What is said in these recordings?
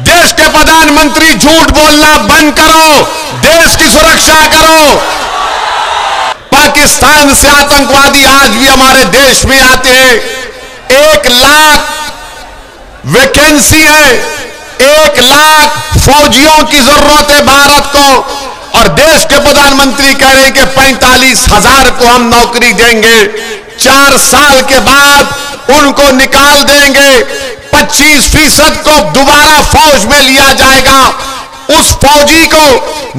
देश के प्रधानमंत्री झूठ बोलना बंद करो, देश की सुरक्षा करो। पाकिस्तान से आतंकवादी आज भी हमारे देश में आते हैं। 1 लाख वैकेंसी है, 1 लाख फौजियों की जरूरत है भारत को, और देश के प्रधानमंत्री कह रहे हैं कि 45,000 को हम नौकरी देंगे, 4 साल के बाद उनको निकाल देंगे, 25% को दोबारा फौज में लिया जाएगा। उस फौजी को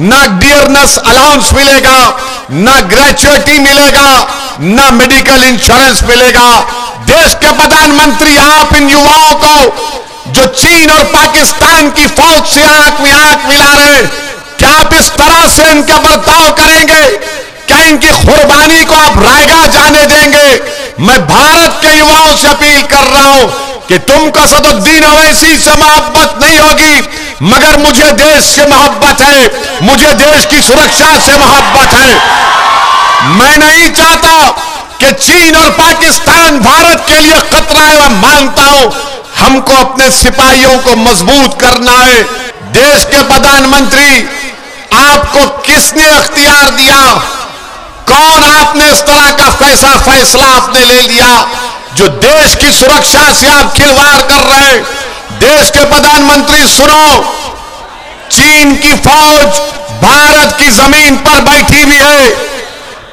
ना डियरनेस अलाउंस मिलेगा, ना ग्रेचुइटी मिलेगा, ना मेडिकल इंश्योरेंस मिलेगा। देश के प्रधानमंत्री आप इन युवाओं को जो चीन और पाकिस्तान की फौज से आंख में आंख मिला रहे, क्या आप इस तरह से इनका बर्ताव करेंगे? क्या इनकी कुर्बानी को आप रायगा जाने देंगे? मैं भारत के युवाओं से अपील कर रहा हूं कि तुमको असदुद्दीन ओवैसी से मोहब्बत नहीं होगी, मगर मुझे देश से मोहब्बत है, मुझे देश की सुरक्षा से मोहब्बत है। मैं नहीं चाहता कि चीन और पाकिस्तान भारत के लिए खतरा है। मैं मानता हूं हमको अपने सिपाहियों को मजबूत करना है। देश के प्रधानमंत्री, आपको किसने अख्तियार दिया? कौन आपने इस तरह का फैसला आपने ले लिया जो देश की सुरक्षा से आप खिलवाड़ कर रहे हैं? देश के प्रधानमंत्री सुनो, चीन की फौज भारत की जमीन पर बैठी हुई है।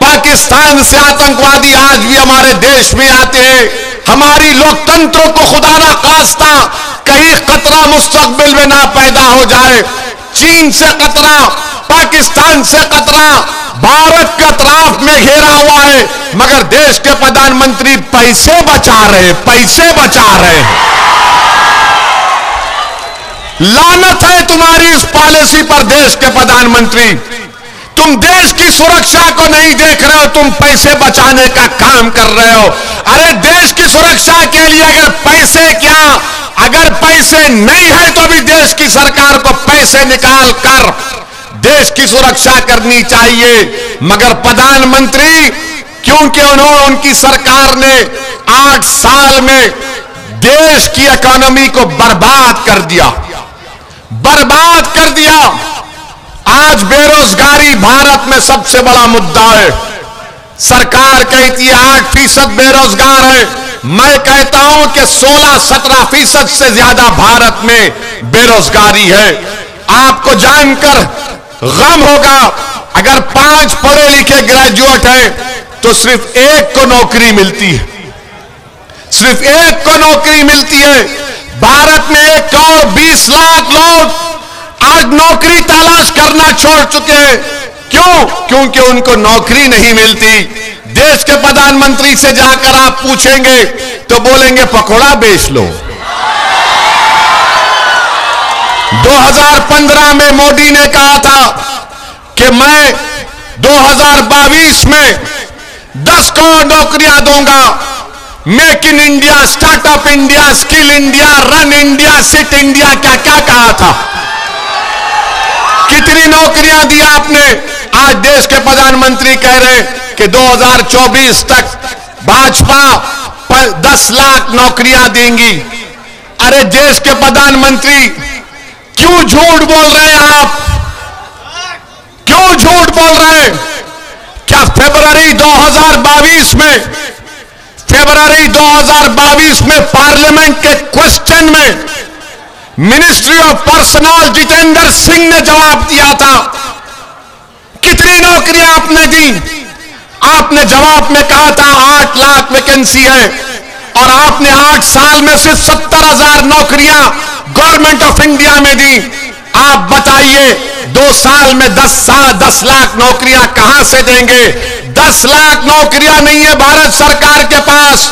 पाकिस्तान से आतंकवादी आज भी हमारे देश में आते हैं। हमारी लोकतंत्र को खुदा ना खास्ता कहीं खतरा मुस्तकबिल में ना पैदा हो जाए। चीन से खतरा, पाकिस्तान से खतरा भारत के अतराफ में घेरा हुआ है, मगर देश के प्रधानमंत्री पैसे बचा रहे, पैसे बचा रहे हैं। लानत है तुम्हारी इस पॉलिसी पर देश के प्रधानमंत्री। तुम देश की सुरक्षा को नहीं देख रहे हो, तुम पैसे बचाने का काम कर रहे हो। अरे देश की सुरक्षा के लिए अगर पैसे क्या, अगर पैसे नहीं है तो भी देश की सरकार को पैसे निकाल कर देश की सुरक्षा करनी चाहिए। मगर प्रधानमंत्री, क्योंकि उनकी सरकार ने 8 साल में देश की इकोनॉमी को बर्बाद कर दिया, बर्बाद कर दिया। आज बेरोजगारी भारत में सबसे बड़ा मुद्दा है। सरकार कहती है 8% बेरोजगार है, मैं कहता हूं कि 16-17% से ज्यादा भारत में बेरोजगारी है। आपको जानकर गम होगा, अगर 5 पढ़े लिखे ग्रेजुएट हैं तो सिर्फ 1 को नौकरी मिलती है, सिर्फ 1 को नौकरी मिलती है। भारत में 1 करोड़ 20 लाख लोग आज नौकरी तलाश करना छोड़ चुके हैं। क्यों? क्योंकि उनको नौकरी नहीं मिलती। देश के प्रधानमंत्री से जाकर आप पूछेंगे तो बोलेंगे पकौड़ा बेच लो। 2015 में मोदी ने कहा था कि मैं 2022 में 10 करोड़ नौकरियां दूंगा। Make in India, startup India, skill India, run India, sit India, क्या क्या कहा था। कितनी नौकरियां दी आपने? आज देश के प्रधानमंत्री कह रहे हैं कि 2024 तक भाजपा 10 लाख नौकरियां देंगी। अरे देश के प्रधानमंत्री, क्यों झूठ बोल रहे हैं आप? क्यों झूठ बोल रहे हैं? क्या फरवरी 2022 में पार्लियामेंट के क्वेश्चन में ministry of personal Jitendra Singh ने जवाब दिया था? कितनी नौकरियां आपने दी? आपने जवाब में कहा था 8 लाख वैकेंसी है, और आपने 8 साल में सिर्फ 70,000 नौकरियां गवर्नमेंट ऑफ इंडिया में दी। आप बताइए 2 साल में 10 लाख नौकरियां कहां से देंगे? 10 लाख नौकरियां नहीं है भारत सरकार के पास।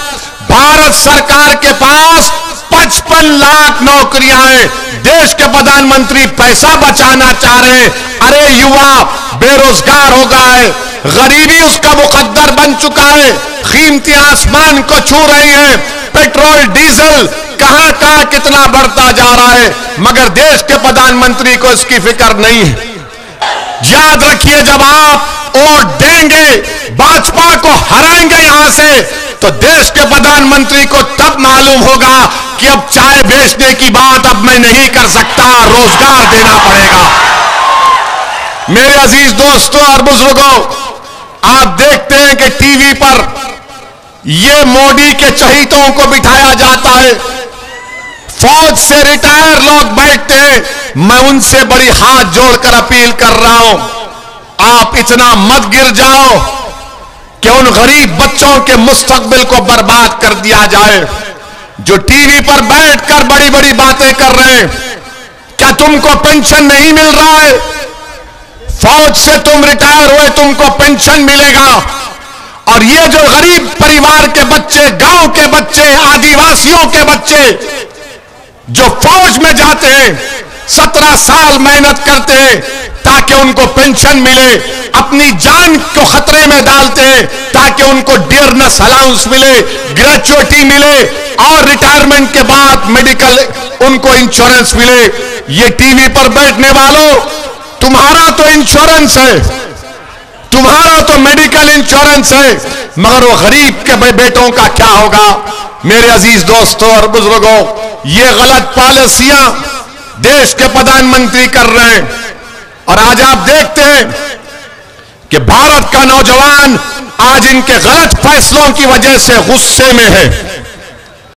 भारत सरकार के पास 55 लाख नौकरियां हैं। देश के प्रधानमंत्री पैसा बचाना चाह रहे हैं। अरे युवा बेरोजगार हो गया है, गरीबी उसका मुकद्दर बन चुका है, कीमतें आसमान को छू रही हैं, पेट्रोल डीजल कहां कहां कितना बढ़ता जा रहा है, मगर देश के प्रधानमंत्री को इसकी फिक्र नहीं है। याद रखिए, जब आप वोट देंगे, भाजपा को हराएंगे यहां से, तो देश के प्रधानमंत्री को तब मालूम होगा कि अब चाय बेचने की बात अब मैं नहीं कर सकता, रोजगार देना पड़ेगा। मेरे अजीज दोस्तों और बुजुर्गों, आप देखते हैं कि टीवी पर ये मोदी के चहीतों को बिठाया जाता है, फौज से रिटायर लोग बैठते हैं। मैं उनसे बड़ी हाथ जोड़कर अपील कर रहा हूं, आप इतना मत गिर जाओ कि उन गरीब बच्चों के मुस्तकबिल को बर्बाद कर दिया जाए जो टीवी पर बैठकर बड़ी बड़ी बातें कर रहे हैं। क्या तुमको पेंशन नहीं मिल रहा है? फौज से तुम रिटायर हुए, तुमको पेंशन मिलेगा। और ये जो गरीब परिवार के बच्चे, गांव के बच्चे, आदिवासियों के बच्चे जो फौज में जाते हैं, 17 साल मेहनत करते हैं ताकि उनको पेंशन मिले, अपनी जान को खतरे में डालते हैं ताकि उनको डियरनेस अलाउंस मिले, ग्रेचुइटी मिले और रिटायरमेंट के बाद मेडिकल उनको इंश्योरेंस मिले। ये टीवी पर बैठने वालों, तुम्हारा तो इंश्योरेंस है, तुम्हारा तो मेडिकल इंश्योरेंस है, मगर वो गरीब के बेटों का क्या होगा? मेरे अजीज दोस्तों और बुजुर्गों, ये गलत पॉलिसियां देश के प्रधानमंत्री कर रहे हैं। और आज आप देखते हैं कि भारत का नौजवान आज इनके गलत फैसलों की वजह से गुस्से में है।